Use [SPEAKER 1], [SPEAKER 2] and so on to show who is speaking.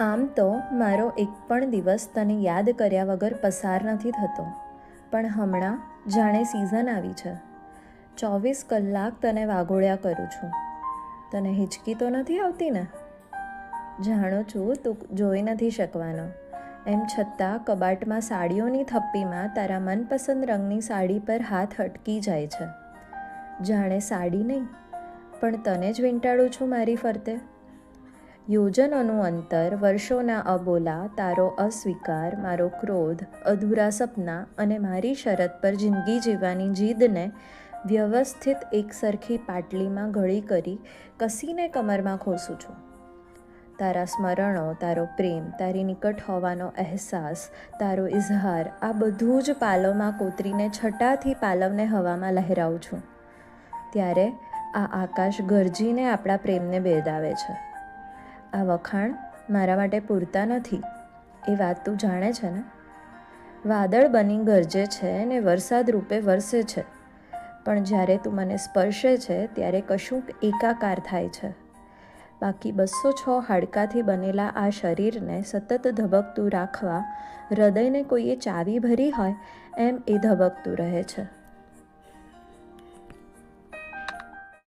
[SPEAKER 1] આમ તો મારો એક પણ દિવસ તને યાદ કર્યા વગર પસાર નથી થતો, પણ હમણાં જાણે સિઝન આવી છે. 24 કલાક તને વાગોળ્યા કરું છું. તને હિચકી તો નથી આવતી ને? જાણું છું તું જોઈ નથી શકવાનો, એમ છતાં કબાટમાં સાડીઓની થપ્પીમાં તારા મનપસંદ રંગની સાડી પર હાથ અટકી જાય છે. જાણે સાડી નહીં, પણ તને જ વીંટાળું છું મારી ફરતે. યોજનોનું અંતર, વર્ષોના અબોલા, તારો અસ્વીકાર, મારો ક્રોધ, અધૂરા સપના અને મારી શરત પર જિંદગી જીવવાની જીદને વ્યવસ્થિત એકસરખી પાટલીમાં ગળી કરી કસીને કમરમાં ખોસું છું. તારા સ્મરણો, તારો પ્રેમ, તારી નિકટ હોવાનો અહેસાસ, તારો ઇઝહાર, આ બધું જ પાલોમાં કોતરીને છટાથી પાલવને હવામાં લહેરાવું છું. ત્યારે આ આકાશ ગરજીને આપણા પ્રેમને બિરદાવે છે. આ વખાણ મારા માટે પૂરતા નથી, એ વાત તું જાણે છે ને? વાદળ બની ગરજે છે ને વરસાદ રૂપે વરસે છે, પણ જ્યારે તું મને સ્પર્શે છે ત્યારે કશુંક એકાકાર થાય છે. બાકી 206 હાડકાથી બનેલા આ શરીરને સતત ધબકતું રાખવા હૃદયને કોઈએ ચાવી ભરી હોય એમ એ ધબકતું રહે છે.